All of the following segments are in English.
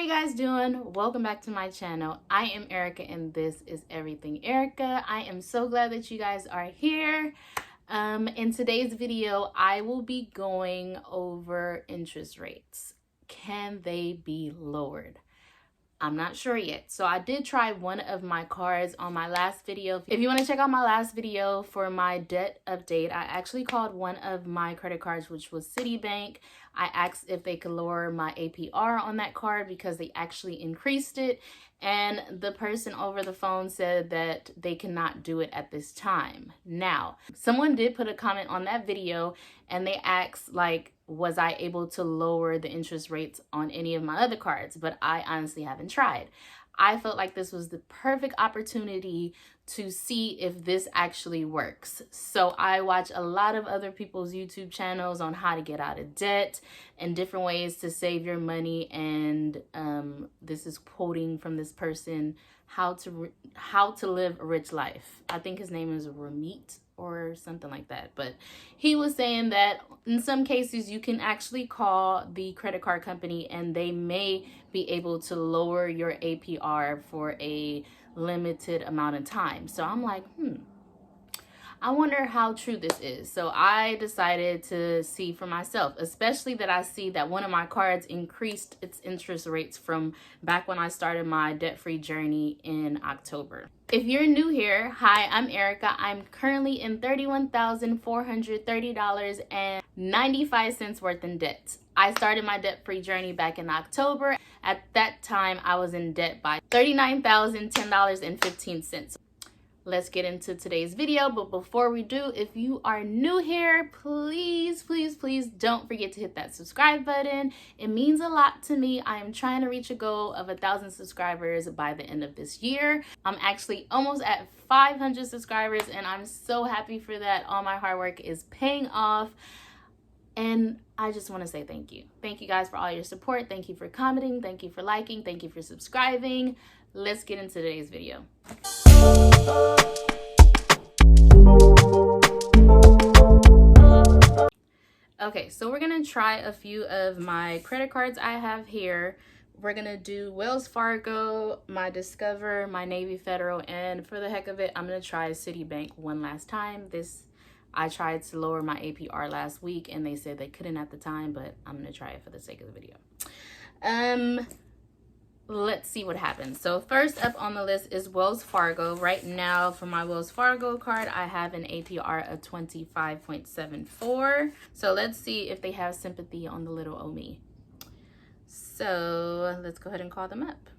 you guys doing? Welcome back to my channel. I am Erica and this is Everything Erica. I am so glad that you guys are here. In today's video, I will be going over interest rates. Can they be lowered? I'm not sure yet. So I did try one of my cards on my last video. If you want to check out my last video for my debt update, I actually called one of my credit cards, which was Citibank. I asked if they could lower my APR on that card because they actually increased it. And the person over the phone said that they cannot do it at this time. Now, someone did put a comment on that video and they asked, like, was I able to lower the interest rates on any of my other cards? But I honestly haven't tried. I felt like this was the perfect opportunity to see if this actually works. So I watch a lot of other people's YouTube channels on how to get out of debt and different ways to save your money. And this is quoting from this person, how to live a rich life. I think his name is Ramit or something like that. But he was saying that in some cases you can actually call the credit card company and they may be able to lower your APR for a limited amount of time. So I'm like, I wonder how true this is. So I decided to see for myself, especially that I see that one of my cards increased its interest rates from back when I started my debt-free journey in October. If you're new here, hi, I'm Erica. I'm currently in $31,430.95 worth in debt. I started my debt-free journey back in October. At that time, I was in debt by $39,010.15. Let's get into today's video. But before we do, if you are new here, please don't forget to hit that subscribe button. It means a lot to me. I am trying to reach a goal of 1,000 subscribers by the end of this year. I'm actually almost at 500 subscribers and I'm so happy for that. All my hard work is paying off. And I just want to say thank you. Thank you guys for all your support. Thank you for commenting. Thank you for liking. Thank you for subscribing. Let's get into today's video. Okay, so we're gonna try a few of my credit cards I have here. We're gonna do Wells Fargo, my Discover, my Navy Federal, and for the heck of it, I'm gonna try Citibank one last time. I tried to lower my APR last week and they said they couldn't at the time, but I'm gonna try it for the sake of the video. Let's see what happens. So first up on the list is Wells Fargo. Right now for my Wells Fargo card, I have an APR of 25.74. So let's see if they have sympathy on the little old me. So let's go ahead and call them up.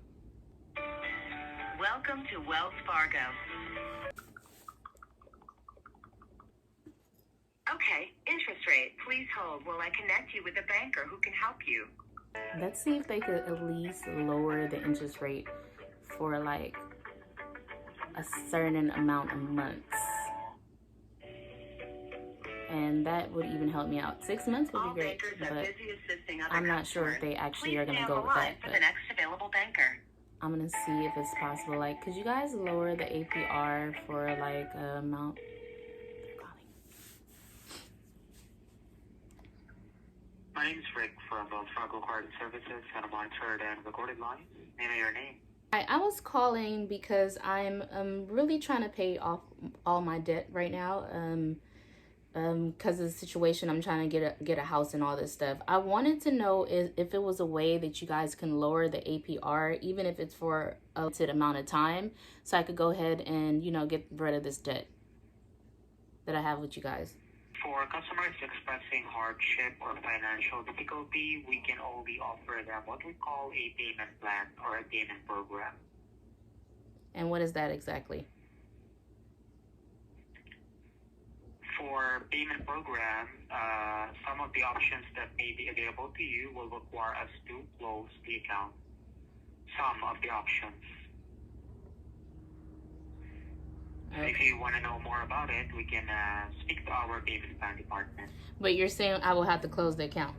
Welcome to Wells Fargo. Okay, interest rate. Please hold while I connect you with a banker who can help you. Let's see if they could at least lower the interest rate for like a certain amount of months. And that would even help me out. 6 months would be great, but I'm not sure if they actually are going to go with that. But I'm going to see if it's possible. Like, could you guys lower the APR for like a amount? My name is Rick from Fargo Card Services, and I'm monitored and recorded line. Name of your name? I was calling because I'm really trying to pay off all my debt right now. Because of the situation, I'm trying to get a house and all this stuff. I wanted to know if it was a way that you guys can lower the APR, even if it's for a limited amount of time, so I could go ahead and, you know, get rid of this debt that I have with you guys. For customers expressing hardship or financial difficulty, we can only offer them what we call a payment plan or a payment program. And what is that exactly? For payment program, some of the options that may be available to you will require us to close the account. Some of the options. Okay. If you want to know more about it, we can speak to our payment plan department. But you're saying I will have to close the account?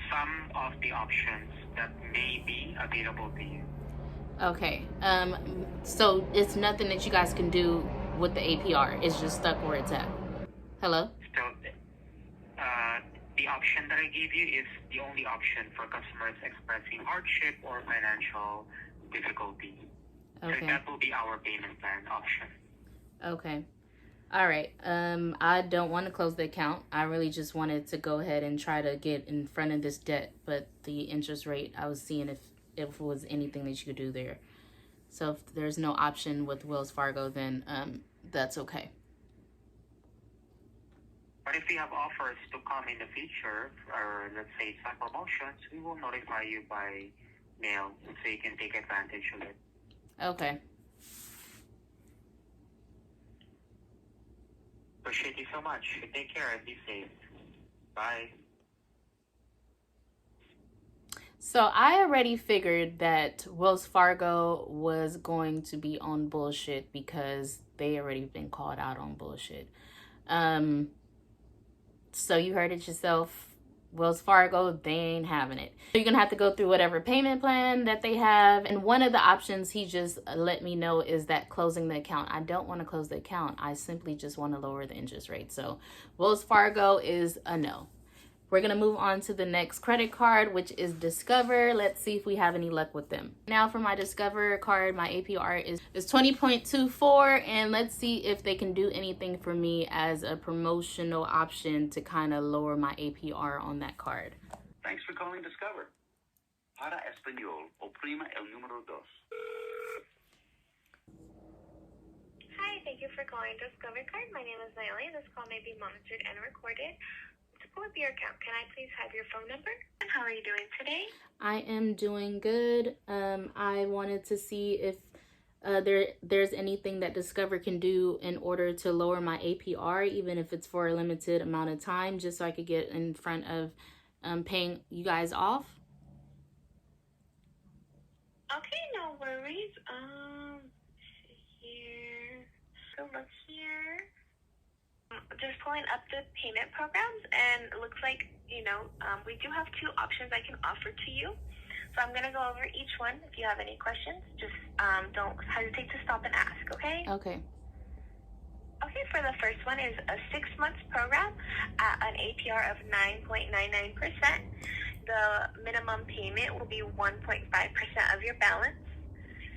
Some of the options that may be available to you. Okay. So it's nothing that you guys can do with the APR. It's just stuck where it's at. Hello? So, the option that I gave you is the only option for customers expressing hardship or financial difficulty. Okay. So that will be our payment plan option. Okay. All right. I don't want to close the account. I really just wanted to go ahead and try to get in front of this debt, but the interest rate, I was seeing if it was anything that you could do there. So if there's no option with Wells Fargo, then that's okay. But if we have offers to come in the future, or let's say some promotions, we will notify you by mail so you can take advantage of it. Okay. Appreciate you so much. Take care and be safe. Bye. So I already figured that Wells Fargo was going to be on bullshit because they already been called out on bullshit. So you heard it yourself. Wells Fargo, they ain't having it. So you're going to have to go through whatever payment plan that they have. And one of the options he just let me know is that closing the account. I don't want to close the account. I simply just want to lower the interest rate. So Wells Fargo is a no. We're going to move on to the next credit card, which is Discover. Let's see if we have any luck with them. Now for my Discover card, my APR is 20.24. And let's see if they can do anything for me as a promotional option to kind of lower my APR on that card. Thanks for calling Discover. Para Español, oprima el número 2. Hi, thank you for calling Discover Card. My name is Naomi. This call may be monitored and recorded. To pull up your account, can I please have your phone number? And how are you doing today? I am doing good. I wanted to see if there's anything that Discover can do in order to lower my APR, even if it's for a limited amount of time, just so I could get in front of paying you guys off. Okay, no worries. Here. So look here. Just pulling up the payment programs, and it looks like, we do have two options I can offer to you. So I'm going to go over each one. If you have any questions, just don't hesitate to stop and ask, okay? Okay. Okay, for the first one is a 6-month program at an APR of 9.99%. The minimum payment will be 1.5% of your balance.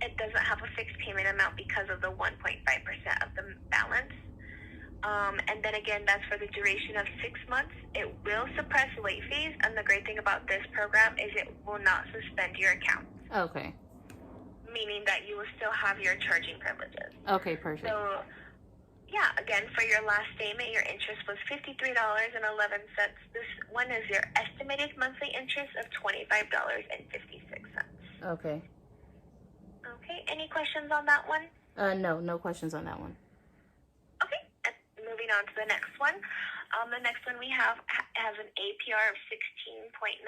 It doesn't have a fixed payment amount because of the 1.5% of the balance. And then again, that's for the duration of 6 months. It will suppress late fees, and the great thing about this program is it will not suspend your account. Okay. Meaning that you will still have your charging privileges. Okay, perfect. So, yeah, again, for your last statement, your interest was $53.11. This one is your estimated monthly interest of $25.56. Okay. Okay, any questions on that one? No questions on that one. Okay, and moving on to the next one. The next one we have has an APR of 16.99%.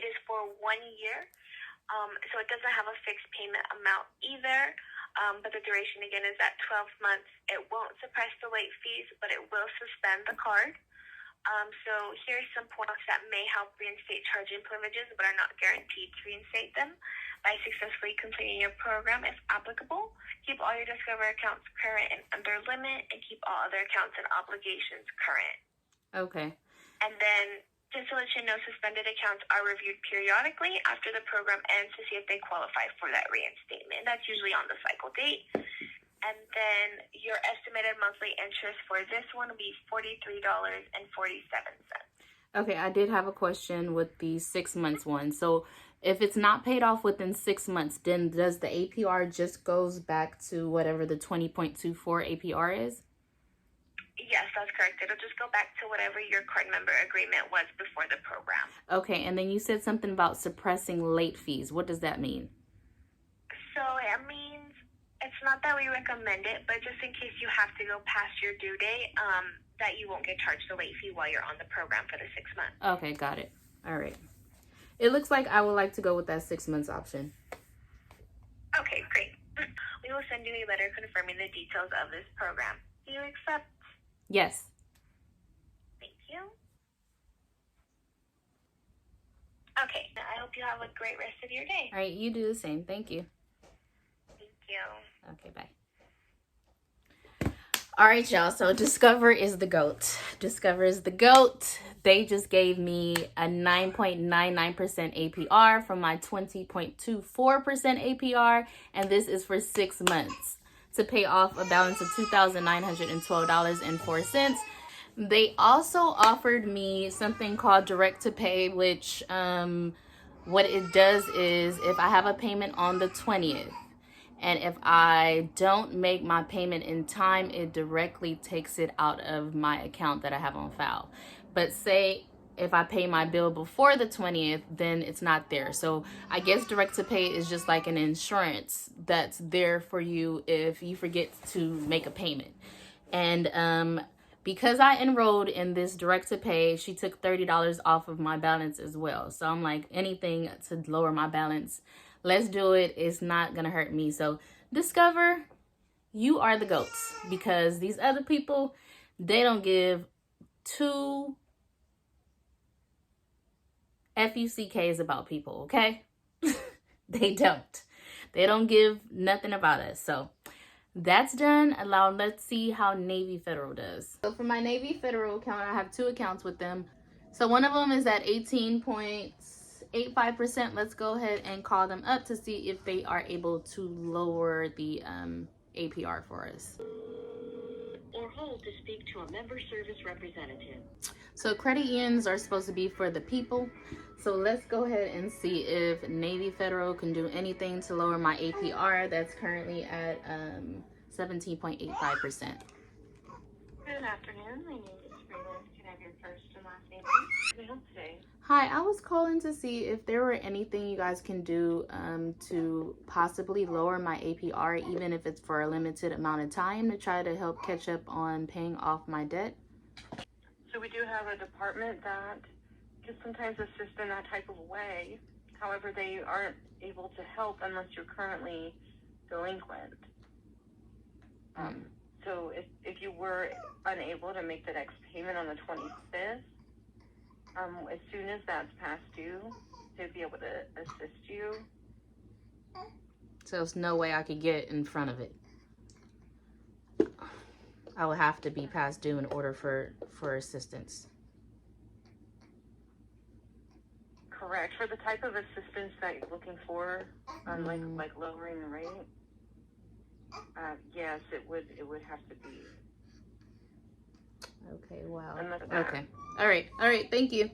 It is for 1 year, so it doesn't have a fixed payment amount either, but the duration again is at 12 months. It won't suppress the late fees, but it will suspend the card. So here's some points that may help reinstate charging privileges, but are not guaranteed to reinstate them. By successfully completing your program, if applicable, keep all your Discover accounts current and under limit, and keep all other accounts and obligations current. Okay. And then, just to let you know, suspended accounts are reviewed periodically after the program ends to see if they qualify for that reinstatement. That's usually on the cycle date. And then your estimated monthly interest for this one will be $43.47. Okay, I did have a question with the 6 months one. So if it's not paid off within 6 months, then does the APR just goes back to whatever the 20.24 APR is? Yes, that's correct. It'll just go back to whatever your card member agreement was before the program. Okay, and then you said something about suppressing late fees. What does that mean? So it means it's not that we recommend it, but just in case you have to go past your due date, that you won't get charged the late fee while you're on the program for the 6 months. Okay, got it. All right. It looks like I would like to go with that 6 months option. Okay, great. We will send you a letter confirming the details of this program. Do you accept? Yes. Thank you. Okay, I hope you have a great rest of your day. All right, you do the same. Thank you. Thank you. Okay, bye. All right, y'all. So Discover is the GOAT. Discover is the GOAT. they just gave me a 9.99% APR from my 20.24% APR, and this is for 6 months to pay off a balance of $2,912.04. They also offered me something called direct to pay, which what it does is if I have a payment on the 20th, and if I don't make my payment in time, it directly takes it out of my account that I have on file. But say if I pay my bill before the 20th, then it's not there. So I guess direct to pay is just like an insurance that's there for you if you forget to make a payment. And because I enrolled in this direct to pay, she took $30 off of my balance as well. So I'm like, anything to lower my balance, let's do it. It's not gonna hurt me. So Discover, you are the GOATs, because these other people, they don't give two FUCKs about people, okay? They don't. They don't give nothing about us. So that's done. Let's see how Navy Federal does. So for my Navy Federal account, I have 2 accounts with them. So one of them is at 18.85%. Let's go ahead and call them up to see if they are able to lower the APR for us. Or hold to speak to a member service representative. So credit unions are supposed to be for the people. So let's go ahead and see if Navy Federal can do anything to lower my APR that's currently at 17.85%. Good afternoon. My name is Freeland. Can I have your first and last name, please? Can I help today? Hi, I was calling to see if there were anything you guys can do to possibly lower my APR, even if it's for a limited amount of time, to try to help catch up on paying off my debt. So we do have a department that can sometimes assist in that type of way. However, they aren't able to help unless you're currently delinquent. So if you were unable to make the next payment on the 25th, as soon as that's past due, they'd be able to assist you. So there's no way I could get in front of it. I would have to be past due in order for assistance. Correct. For the type of assistance that you're looking for, like lowering the rate, yes, it would have to be. Okay, wow. Unless Okay. All right. Thank you.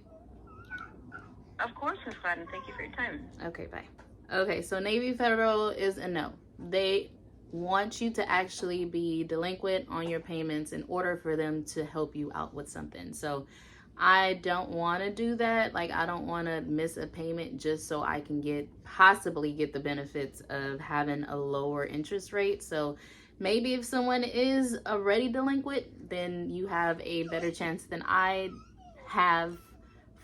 Of course, Ms. Gladden. Thank you for your time. Okay, bye. Okay, so Navy Federal is a no. They want you to actually be delinquent on your payments in order for them to help you out with something. So I don't want to do that. Like, I don't want to miss a payment just so I can possibly get the benefits of having a lower interest rate. So maybe if someone is already delinquent, then you have a better chance than I have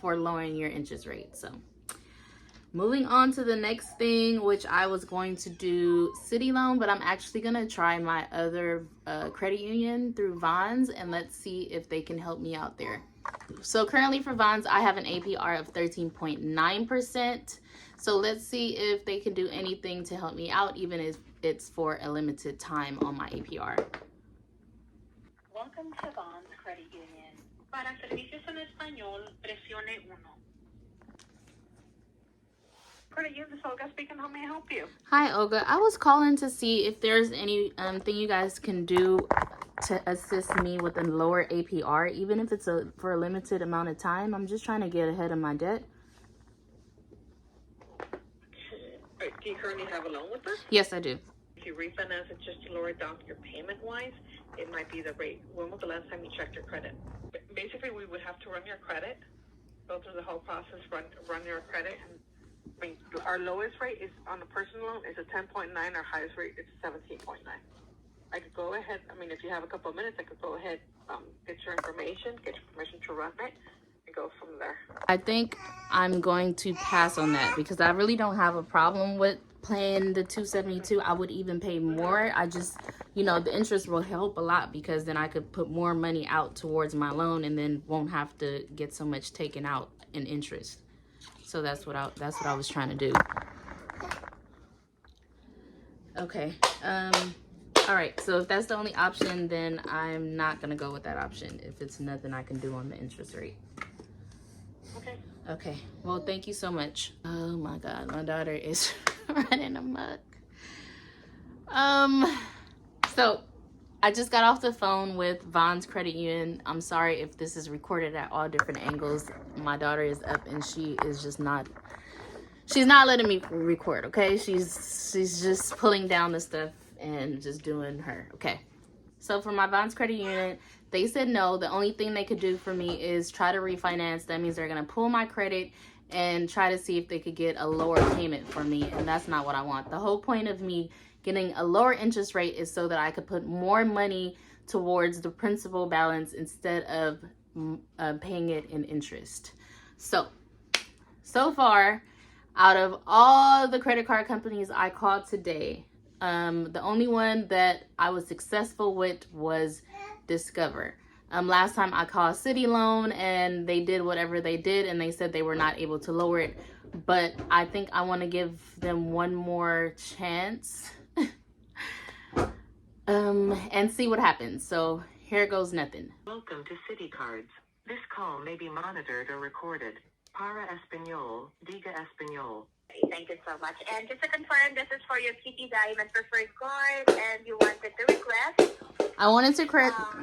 for lowering your interest rate. So moving on to the next thing, which I was going to do city loan, but I'm actually going to try my other credit union through Vons, and let's see if they can help me out there. So currently for Vons, I have an APR of 13.9%. So let's see if they can do anything to help me out, even if it's for a limited time on my APR. Welcome to Vons Credit Union. Para servicios en español, presione 1. Credit Union, this is Olga speaking. How may I help you? Hi, Olga. I was calling to see if there's any thing you guys can do to assist me with a lower APR, even if it's for a limited amount of time. I'm just trying to get ahead of my debt. Do you currently have a loan with us? Yes, I do. If you refinance it just to lower it down your payment-wise, it might be the rate. When was the last time you checked your credit? Basically, we would have to run your credit, go through the whole process, run your credit. And, I mean, our lowest rate is on the personal loan is a 10.9. Our highest rate is 17.9. I could go ahead. I mean, if you have a couple of minutes, I could go ahead, get your information, get your permission to run it, and go from there. I think I'm going to pass on that because I really don't have a problem with paying the $272. I would even pay more. I just, the interest will help a lot because then I could put more money out towards my loan and then won't have to get so much taken out in interest. So that's what I was trying to do. Okay. All right. So if that's the only option, then I'm not gonna go with that option if it's nothing I can do on the interest rate. Okay, well, thank you so much. Oh my God, my daughter is running amok. So I just got off the phone with Vaughn's credit union. I'm sorry if this is recorded at all different angles. My daughter is up and she is just not, she's not letting me record, okay? She's just pulling down the stuff and just doing her, okay? So for my Vaughn's credit union, they said no. The only thing they could do for me is try to refinance. That means they're gonna pull my credit and try to see if they could get a lower payment for me, and that's not what I want. The whole point of me getting a lower interest rate is so that I could put more money towards the principal balance instead of paying it in interest. So far, out of all the credit card companies I called today, the only one that I was successful with was Discover. Last time I called City Loan and they did whatever they did and they said they were not able to lower it. But I think I want to give them one more chance and see what happens. So here goes nothing. Welcome to City Cards. This call may be monitored or recorded. Para Espanol, Diga Espanol. Thank you so much. And just to confirm, this is for your Kitty Diamond Preferred card, and you wanted to request? I wanted to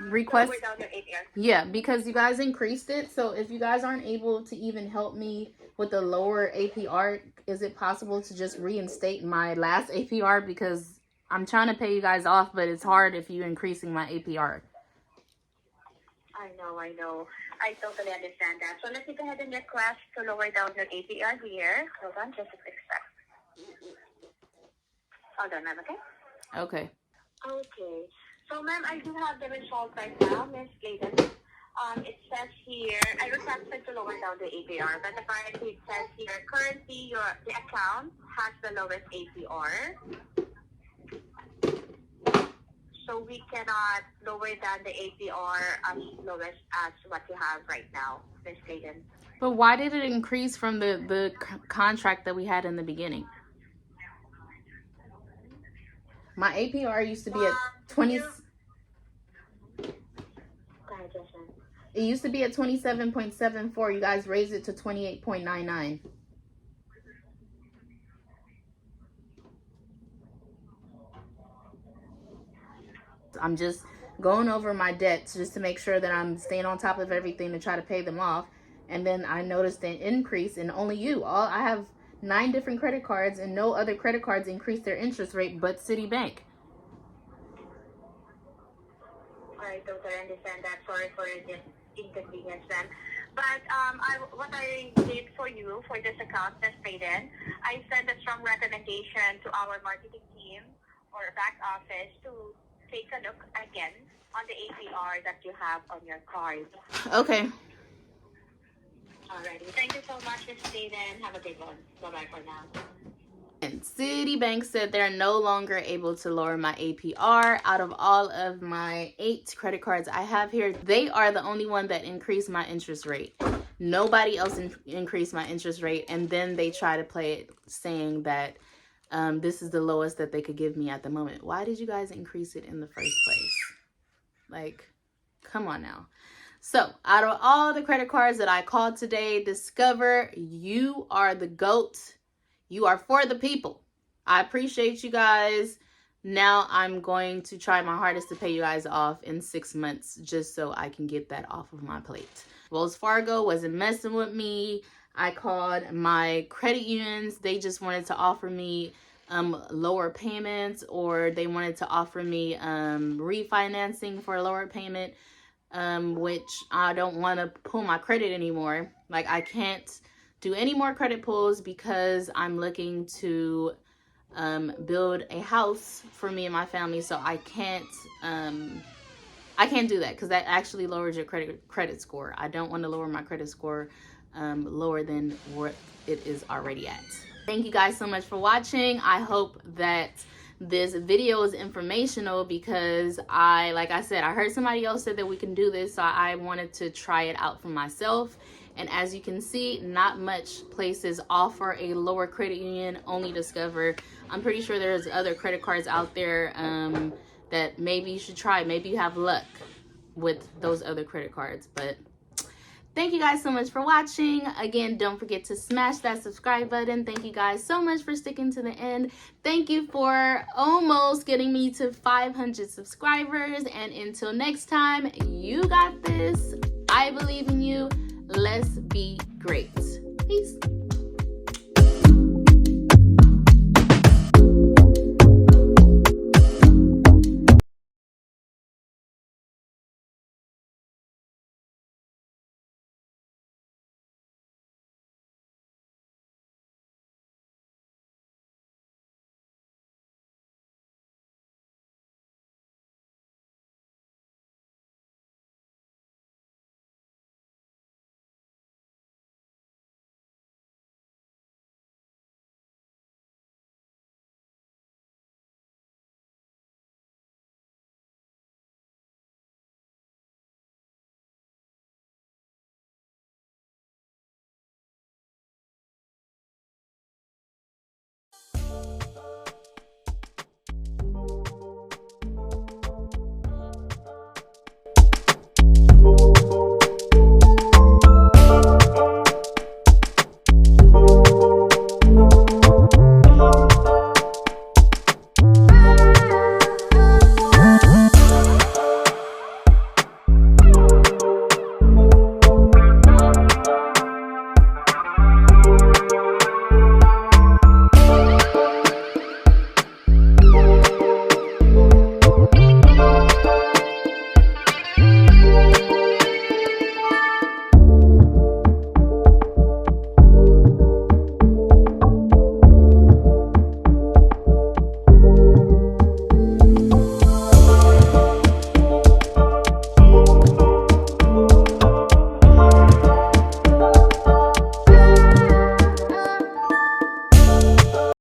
request. Lower down your APR. Yeah, because you guys increased it. So if you guys aren't able to even help me with the lower APR, is it possible to just reinstate my last APR? Because I'm trying to pay you guys off, but it's hard if you're increasing my APR. I know. I totally understand that. So let me go ahead and request to lower down your APR here. Hold on, just a quick sec. Hold on, ma'am, okay? Okay. Okay. So, ma'am, I do have the result right now, Miss Clayton. It says here, I requested to lower down the APR, but apparently it says here, currently the account has the lowest APR. So we cannot lower down the APR as lowest as what you have right now, Miss Clayton. But why did it increase from the contract that we had in the beginning? My APR used to be at 20. It used to be at 27.74. You guys raised it to 28.99. I'm just going over my debts just to make sure that I'm staying on top of everything to try to pay them off. And then I noticed an increase in only you. I have 9 different credit cards and no other credit cards increased their interest rate but Citibank. I totally understand that. Sorry for this inconvenience, then. But what I did for you for this account, Ms. Payden, I sent a strong recommendation to our marketing team or back office to take a look again on the APR that you have on your card. Okay. Alrighty. Thank you so much, Ms. Payden. Have a good one. Bye-bye for now. And Citibank said they're no longer able to lower my APR. Out of all of my 8 credit cards I have here, they are the only one that increased my interest rate. Nobody else increased my interest rate. And then they try to play it saying that this is the lowest that they could give me at the moment. Why did you guys increase it in the first place? Like, come on now. So out of all the credit cards that I called today, Discover, you are the GOAT. You are for the people. I appreciate you guys. Now I'm going to try my hardest to pay you guys off in 6 months just so I can get that off of my plate. Wells Fargo wasn't messing with me. I called my credit unions. They just wanted to offer me lower payments, or they wanted to offer me refinancing for a lower payment, which I don't want to pull my credit anymore. Like, I can't do any more credit pulls because I'm looking to build a house for me and my family. So I can't do that because that actually lowers your credit score. I don't want to lower my credit score lower than what it is already at. Thank you guys so much for watching. I hope that this video is informational because like I said, I heard somebody else said that we can do this, so I wanted to try it out for myself. And as you can see, not much places offer a lower credit union, only Discover. I'm pretty sure there's other credit cards out there that maybe you should try. Maybe you have luck with those other credit cards. But Thank you guys so much for watching. Again, don't forget to smash that subscribe button. Thank you guys so much for sticking to the end. Thank you for almost getting me to 500 subscribers. And until next time, you got this. I believe in you. Let's be great. Peace.